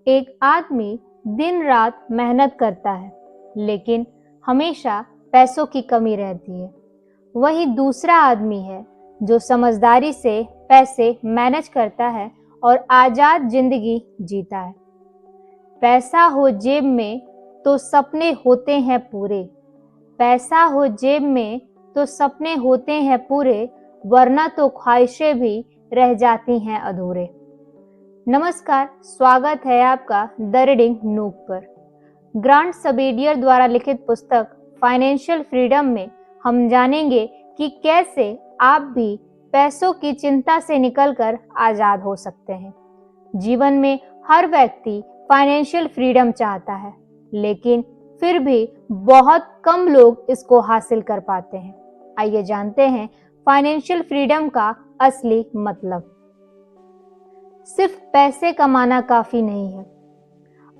एक आदमी दिन रात मेहनत करता है, लेकिन हमेशा पैसों की कमी रहती है। वही दूसरा आदमी है जो समझदारी से पैसे मैनेज करता है और आजाद जिंदगी जीता है। पैसा हो जेब में तो सपने होते हैं पूरे। पैसा हो जेब में तो सपने होते हैं पूरे, वरना तो ख्वाहिशें भी रह जाती हैं अधूरे। नमस्कार, स्वागत है आपका द रीडिंग नूक पर। ग्रांट सबेडियर द्वारा लिखित पुस्तक फाइनेंशियल फ्रीडम में हम जानेंगे कि कैसे आप भी पैसों की चिंता से निकलकर आजाद हो सकते हैं। जीवन में हर व्यक्ति फाइनेंशियल फ्रीडम चाहता है, लेकिन फिर भी बहुत कम लोग इसको हासिल कर पाते हैं। आइए जानते हैं फाइनेंशियल फ्रीडम का असली मतलब। सिर्फ पैसे कमाना काफी नहीं है।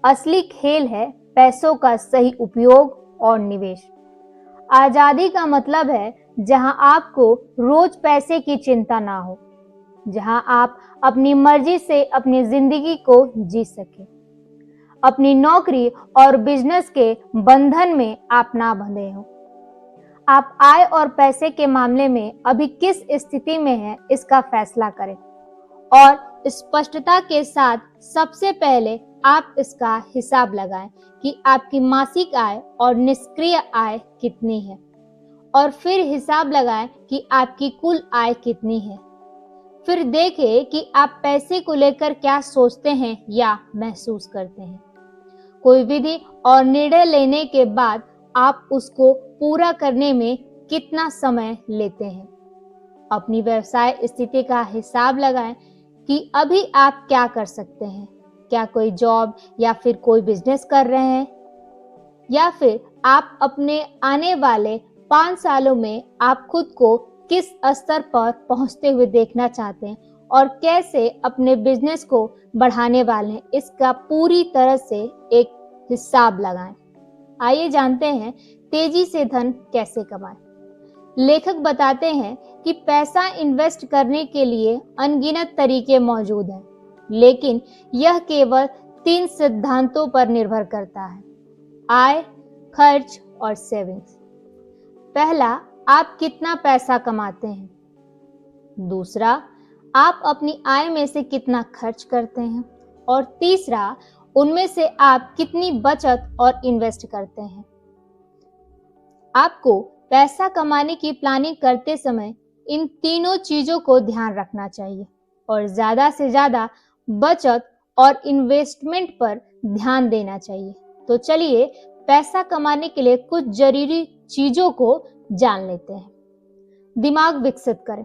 असली खेल है पैसों का सही उपयोग और निवेश। आजादी का मतलब है जहां आपको रोज पैसे की चिंता ना हो, जहां आप अपनी मर्जी से अपनी जिंदगी को जी सके। अपनी नौकरी और बिजनेस के बंधन में आप ना बंधे हो। आप आय और पैसे के मामले में अभी किस स्थिति में हैं, इसका फैसला करें और स्पष्टता के साथ सबसे पहले आप इसका हिसाब लगाएं कि आपकी मासिक आय और निष्क्रिय आय कितनी है, और फिर हिसाब लगाएं कि आपकी कुल आय कितनी है। फिर देखें कि आप पैसे को लेकर क्या सोचते हैं या महसूस करते हैं। कोई विधि और निर्णय लेने के बाद आप उसको पूरा करने में कितना समय लेते हैं। अपनी व्यवसाय स्थिति का हिसाब लगाएं कि अभी आप क्या कर सकते हैं। क्या कोई जॉब या फिर कोई बिजनेस कर रहे हैं, या फिर आप अपने आने वाले 5 सालों में आप खुद को किस स्तर पर पहुंचते हुए देखना चाहते हैं और कैसे अपने बिजनेस को बढ़ाने वाले हैं, इसका पूरी तरह से एक हिसाब लगाएं। आइए जानते हैं तेजी से धन कैसे कमाएं। लेखक बताते हैं कि पैसा इन्वेस्ट करने के लिए अनगिनत तरीके मौजूद हैं, लेकिन यह केवल 3 सिद्धांतों पर निर्भर करता है: आय, खर्च और सेविंग्स। पहला, आप कितना पैसा कमाते हैं। दूसरा, आप अपनी आय में से कितना खर्च करते हैं। और तीसरा, उनमें से आप कितनी बचत और इन्वेस्ट करते हैं। आपको पैसा कमाने की प्लानिंग करते समय इन तीनों चीजों को ध्यान रखना चाहिए और ज्यादा से ज्यादा बचत और इन्वेस्टमेंट पर ध्यान देना चाहिए। तो चलिए पैसा कमाने के लिए कुछ जरूरी चीजों को जान लेते हैं। दिमाग विकसित करें।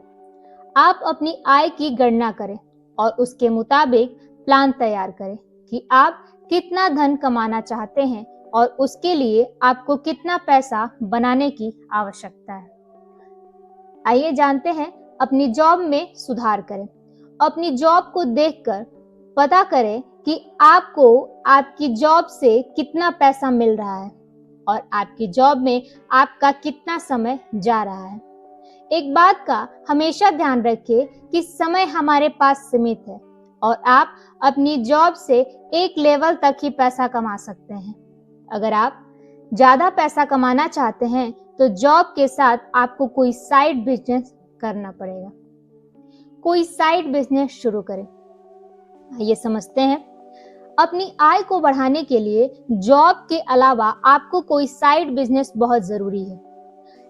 आप अपनी आय की गणना करें और उसके मुताबिक प्लान तैयार करें कि आप कितना धन कमाना चाहते हैं और उसके लिए आपको कितना पैसा बनाने की आवश्यकता है। आइए जानते हैं अपनी जॉब में सुधार करें। अपनी जॉब को देखकर पता करें कि आपको आपकी जॉब से कितना पैसा मिल रहा है और आपकी जॉब में आपका कितना समय जा रहा है। एक बात का हमेशा ध्यान रखिए कि समय हमारे पास सीमित है और आप अपनी जॉब से एक लेवल तक ही पैसा कमा सकते हैं। अगर आप ज्यादा पैसा कमाना चाहते हैं तो जॉब के साथ आपको कोई साइड बिजनेस करना पड़ेगा। कोई साइड बिजनेस शुरू करें। ये समझते हैं, अपनी आय को बढ़ाने के लिए जॉब के अलावा आपको कोई साइड बिजनेस बहुत जरूरी है।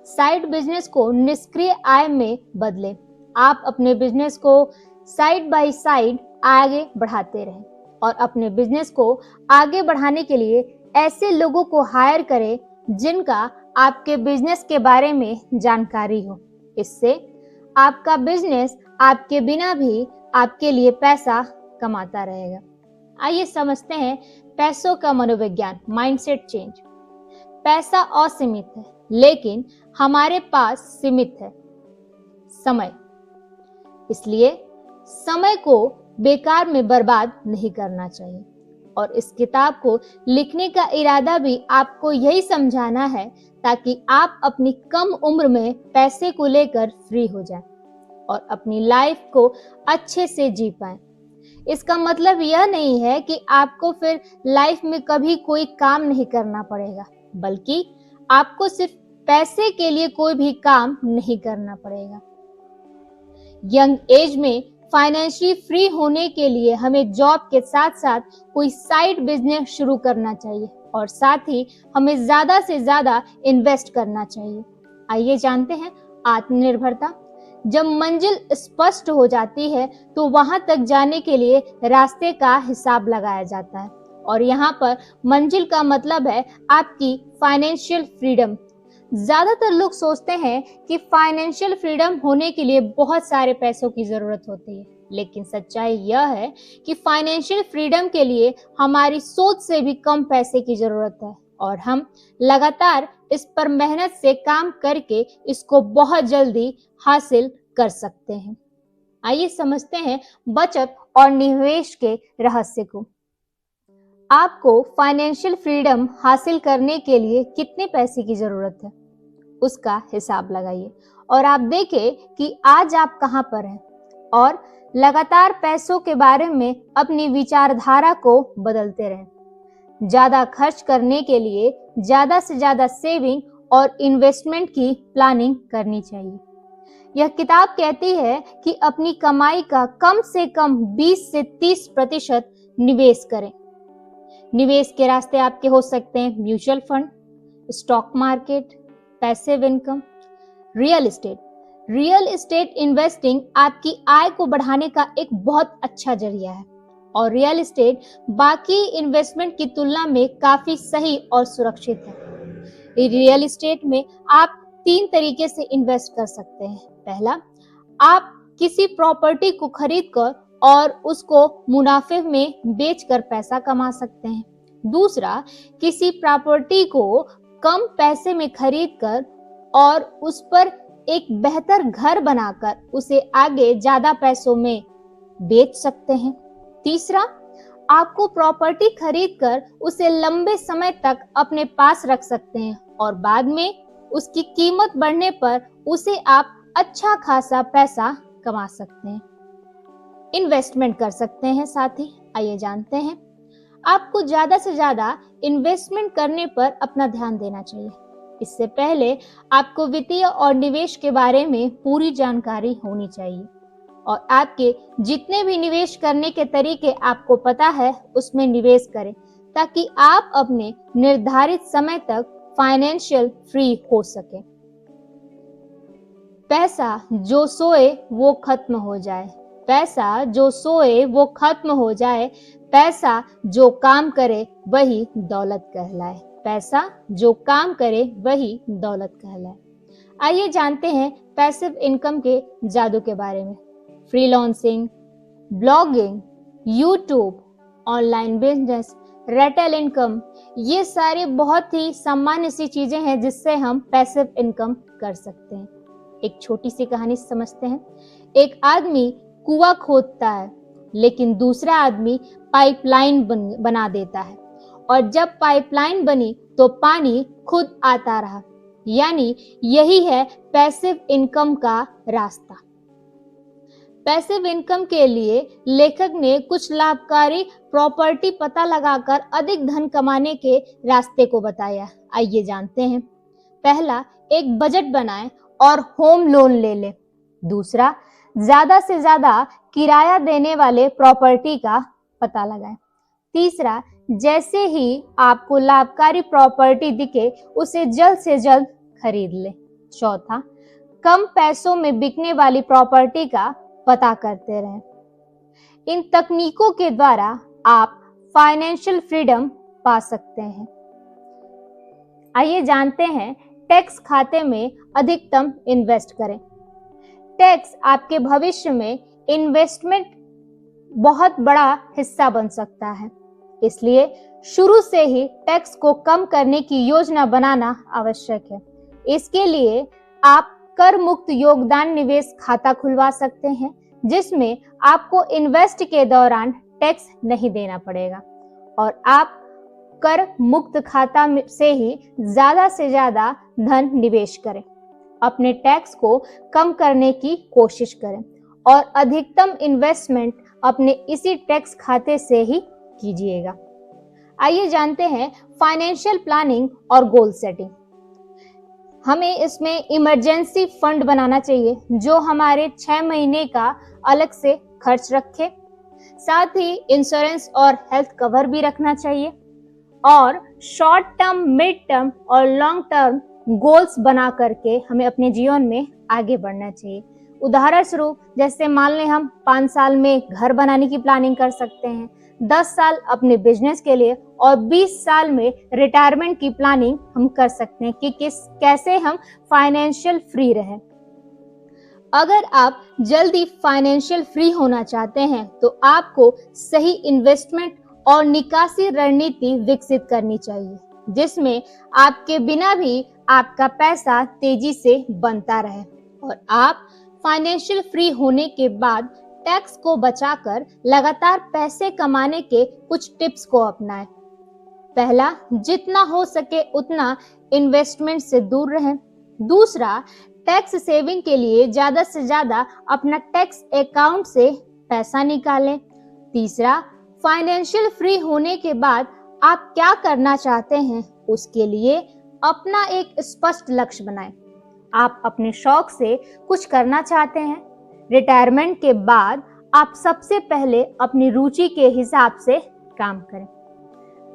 साइड बिजनेस को निष्क्रिय आय में बदलें। आप अपने बिजनेस को साइड बाय साइड आगे बढ़ाते रहें और अपने बिजनेस को आगे बढ़ाने के लिए ऐसे लोगों को हायर करें जिनका आपके बिजनेस के बारे में जानकारी हो। इससे आपका बिजनेस आपके बिना भी आपके लिए पैसा कमाता रहेगा। आइए समझते हैं पैसों का मनोविज्ञान, माइंडसेट चेंज। पैसा असीमित है, लेकिन हमारे पास सीमित है समय। इसलिए समय को बेकार में बर्बाद नहीं करना चाहिए। और इस किताब को लिखने का इरादा भी आपको यही समझाना है ताकि आप अपनी कम उम्र में पैसे को लेकर फ्री हो जाएं और अपनी लाइफ को अच्छे से जी पाएं। इसका मतलब यह नहीं है कि आपको फिर लाइफ में कभी कोई काम नहीं करना पड़ेगा, बल्कि आपको सिर्फ पैसे के लिए कोई भी काम नहीं करना पड़ेगा। यंग एज में फाइनेंशियली फ्री होने के लिए हमें जॉब के साथ साथ कोई साइड बिजनेस शुरू करना चाहिए और साथ ही हमें ज्यादा से ज्यादा इन्वेस्ट करना चाहिए। आइए जानते हैं आत्मनिर्भरता। जब मंजिल स्पष्ट हो जाती है तो वहां तक जाने के लिए रास्ते का हिसाब लगाया जाता है, और यहाँ पर मंजिल का मतलब है आपकी फाइनेंशियल फ्रीडम। ज्यादातर लोग सोचते हैं कि फाइनेंशियल फ्रीडम होने के लिए बहुत सारे पैसों की जरूरत होती है, लेकिन सच्चाई यह है कि फाइनेंशियल फ्रीडम के लिए हमारी सोच से भी कम पैसे की जरूरत है, और हम लगातार इस पर मेहनत से काम करके इसको बहुत जल्दी हासिल कर सकते हैं। आइए समझते हैं बचत और निवेश के रहस्य को। आपको फाइनेंशियल फ्रीडम हासिल करने के लिए कितने पैसे की जरूरत है, उसका हिसाब लगाइए और आप देखें कि आज आप कहां पर हैं, और लगातार पैसों के बारे में अपनी विचारधारा को बदलते रहें। ज्यादा खर्च करने के लिए ज्यादा से ज्यादा सेविंग और इन्वेस्टमेंट की प्लानिंग करनी चाहिए। यह किताब कहती है कि अपनी कमाई का कम से कम 20 से 30% निवेश करें। निवेश के रास्ते आपके हो सकते हैं mutual fund, stock market, passive income, real estate. Real estate investing आपकी आय को बढ़ाने का एक बहुत अच्छा जरिया है, और रियल एस्टेट बाकी इन्वेस्टमेंट की तुलना में काफी सही और सुरक्षित है। रियल एस्टेट में आप 3 तरीके से इन्वेस्ट कर सकते हैं। पहला, आप किसी प्रॉपर्टी को खरीदकर और उसको मुनाफे में बेचकर पैसा कमा सकते हैं। दूसरा, किसी प्रॉपर्टी को कम पैसे में खरीदकर और उस पर एक बेहतर घर बनाकर उसे आगे ज्यादा पैसों में बेच सकते हैं। तीसरा, आपको प्रॉपर्टी खरीदकर उसे लंबे समय तक अपने पास रख सकते हैं और बाद में उसकी कीमत बढ़ने पर उसे आप अच्छा खासा पैसा कमा सकते हैं, इन्वेस्टमेंट कर सकते हैं। साथ ही आइए जानते हैं, आपको ज्यादा से ज्यादा इन्वेस्टमेंट करने पर अपना ध्यान देना चाहिए। इससे पहले आपको वित्तीय और निवेश के बारे में पूरी जानकारी होनी चाहिए, और आपके जितने भी निवेश करने के तरीके आपको पता है उसमें निवेश करें, ताकि आप अपने निर्धारित समय तक फाइनेंशियल फ्री हो सके। पैसा जो सोए वो खत्म हो जाए, पैसा जो सोए वो खत्म हो जाए, पैसा जो काम करे वही दौलत कहलाए, पैसा जो काम करे वही दौलत कहलाए। आइए जानते हैं पैसिव इनकम के जादू के बारे में। Freelancing, blogging, YouTube, online business, rental income, ये सारे बहुत ही सामान्य सी चीजें हैं जिससे हम पैसिव इनकम कर सकते हैं। एक छोटी सी कहानी समझते हैं। एक आदमी कुआं खोदता है, लेकिन दूसरा आदमी पाइपलाइन बना देता है, और जब पाइपलाइन बनी तो पानी खुद आता रहा। यानी यही है पैसिव इनकम का रास्ता। पैसिव इनकम के लिए लेखक ने कुछ लाभकारी प्रॉपर्टी पता लगाकर अधिक धन कमाने के रास्ते को बताया। आइए जानते हैं। पहला, एक बजट बनाएं और होम लोन ले लें। दूसरा, ज्यादा से ज्यादा किराया देने वाले प्रॉपर्टी का पता लगाएं। तीसरा, जैसे ही आपको लाभकारी प्रॉपर्टी दिखे उसे जल्द से जल्द खरीद लें। चौथा, कम पैसों में बिकने वाली प्रॉपर्टी का पता करते रहें। इन तकनीकों के द्वारा आप फाइनेंशियल फ्रीडम पा सकते हैं। आइए जानते हैं, टैक्स खाते में अधिकतम इन्वेस्ट करें। टैक्स आपके भविष्य में इन्वेस्टमेंट बहुत बड़ा हिस्सा बन सकता है, इसलिए शुरू से ही टैक्स को कम करने की योजना बनाना आवश्यक है। इसके लिए आप कर मुक्त योगदान निवेश खाता खुलवा सकते हैं, जिसमें आपको इन्वेस्ट के दौरान टैक्स नहीं देना पड़ेगा, और आप कर मुक्त खाता से ही ज्यादा से ज्यादा धन निवेश करें। अपने टैक्स को कम करने की कोशिश करें और अधिकतम इन्वेस्टमेंट अपने इसी टैक्स खाते से ही कीजिएगा। आइए जानते हैं फाइनेंशियल प्लानिंग और गोल सेटिंग। हमें इसमें इमरजेंसी फंड बनाना चाहिए जो हमारे 6 महीने का अलग से खर्च रखे। साथ ही इंश्योरेंस और हेल्थ कवर भी रखना चाहिए और शॉर्ट टर्म, मिड टर्म और लॉन्ग टर्म गोल्स बना करके हमें अपने जीवन में आगे बढ़ना चाहिए। उदाहरण स्वरूप जैसे मान लें हम 5 साल में घर बनाने की प्लानिंग कर सकते हैं, 10 साल अपने बिजनेस के लिए और 20 साल में रिटायरमेंट की प्लानिंग हम कर सकते हैं कि कैसे हम फाइनेंशियल फ्री रहें। अगर आप जल्दी फाइनेंशियल फ्री होना चाहते हैं तो आपको सही इन्वेस्टमेंट और निकासी रणनीति विकसित करनी चाहिए जिसमें आपके बिना भी आपका पैसा तेजी से बनता रहे और आप फाइनेंशियल फ्री होने के बाद टैक्स को बचाकर लगातार पैसे कमाने के कुछ टिप्स को अपनाएं। पहला, जितना हो सके उतना इन्वेस्टमेंट से दूर रहें। दूसरा, टैक्स सेविंग के लिए ज्यादा से ज्यादा अपना टैक्स अकाउंट से पैसा निकालें। तीसरा, फाइनेंशियल फ्री होने के बाद आप क्या करना चाहते हैं उसके लिए अपना एक स्पष्ट लक्ष्य बनाएं। आप अपने शौक से कुछ करना चाहते हैं। रिटायरमेंट के बाद आप सबसे पहले अपनी रुचि के हिसाब से काम करें।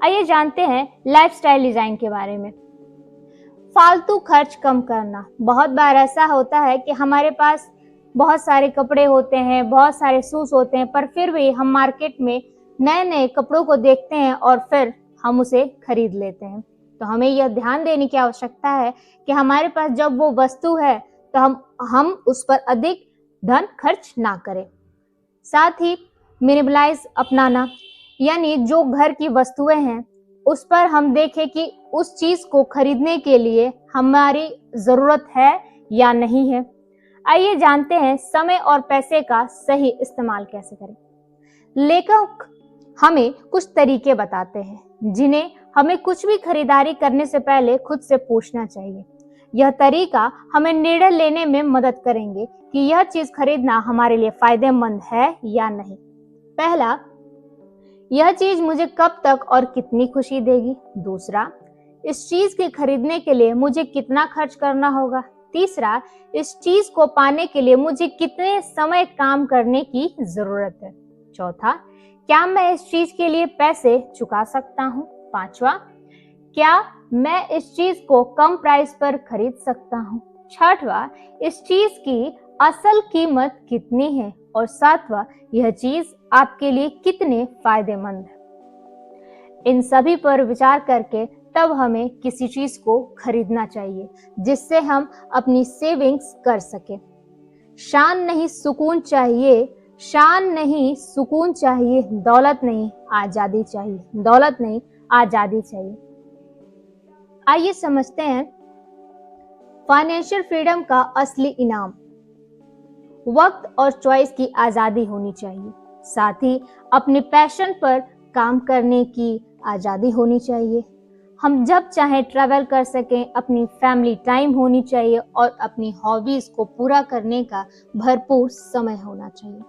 आइए जानते हैं लाइफस्टाइल डिजाइन के बारे में। फालतू खर्च कम करना। बहुत बार ऐसा होता है कि हमारे पास बहुत सारे कपड़े होते हैं, बहुत सारे शूज होते हैं, पर फिर भी हम मार्केट में नए नए कपड़ों को देखते हैं और फिर हम उसे खरीद लेते हैं। तो हमें यह ध्यान देने की आवश्यकता है कि हमारे पास जब वो वस्तु है तो हम उस पर अधिक धन खर्च ना करें। साथ ही मिनिमलाइज अपनाना, यानी जो घर की वस्तुएं हैं उस पर हम देखें कि उस चीज को खरीदने के लिए हमारी जरूरत है या नहीं है। आइए जानते हैं समय और पैसे का सही इस्तेमाल कैसे करें। लेखक हमें कुछ तरीके बताते हैं जिन्हें हमें कुछ भी खरीदारी करने से पहले खुद से पूछना चाहिए। यह तरीका हमें निर्णय लेने में मदद करेंगे कि यह चीज खरीदना हमारे लिए फायदेमंद है या नहीं। पहला, यह चीज मुझे कब तक और कितनी खुशी देगी। दूसरा, इस चीज के खरीदने के लिए मुझे कितना खर्च करना होगा। तीसरा, इस चीज को पाने के लिए मुझे कितने समय काम करने की जरूरत है। चौथा, क्या मैं इस चीज के लिए पैसे चुका सकता हूँ। पांचवा, क्या मैं इस चीज को कम प्राइस पर खरीद सकता हूँ। छठवां, इस चीज की असल कीमत कितनी है। और सातवां, यह चीज आपके लिए कितने फायदेमंद है। इन सभी पर विचार करके तब हमें किसी चीज को खरीदना चाहिए जिससे हम अपनी सेविंग्स कर सके। शान नहीं सुकून चाहिए, शान नहीं सुकून चाहिए, दौलत नहीं आजादी चाहिए, दौलत नहीं आजादी चाहिए। आइए समझते हैं फाइनेंशियल फ्रीडम का असली इनाम। वक्त और चॉइस की आजादी होनी चाहिए। साथ ही अपने पैशन पर काम करने की आजादी होनी चाहिए। हम जब चाहे ट्रैवल कर सकें, अपनी फैमिली टाइम होनी चाहिए और अपनी हॉबीज को पूरा करने का भरपूर समय होना चाहिए।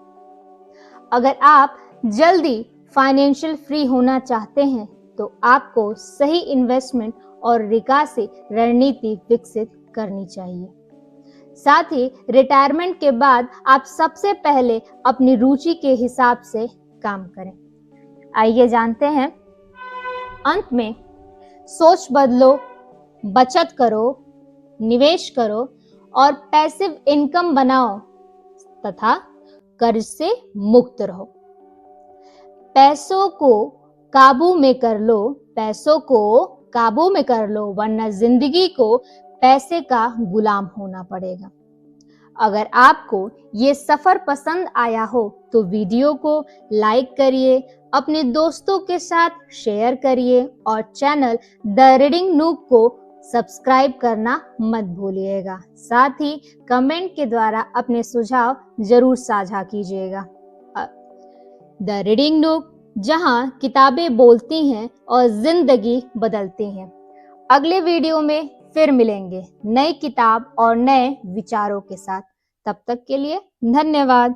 अगर आप जल्दी फाइनेंशियल फ्री होना चाहते हैं तो आपको सही इन्वेस्टमेंट और निकासी रणनीति विकसित करनी चाहिए। साथ ही रिटायरमेंट के बाद आप सबसे पहले अपनी रुचि के हिसाब से काम करें। आइए जानते हैं अंत में, सोच बदलो, बचत करो, निवेश करो और पैसिव इनकम बनाओ तथा कर्ज से मुक्त रहो। पैसों को काबू में कर लो, पैसों को काबू में कर लो, वरना जिंदगी को पैसे का गुलाम होना पड़ेगा। अगर आपको ये सफर पसंद आया हो तो वीडियो को लाइक करिए, अपने दोस्तों के साथ शेयर करिए और चैनल द रीडिंग नूक को सब्सक्राइब करना मत भूलिएगा। साथ ही कमेंट के द्वारा अपने सुझाव जरूर साझा कीजिएगा। द रीडिंग नूक, जहां किताबें बोलती हैं और जिंदगी बदलती हैं। अगले वीडियो में फिर मिलेंगे नई किताब और नए विचारों के साथ। तब तक के लिए धन्यवाद।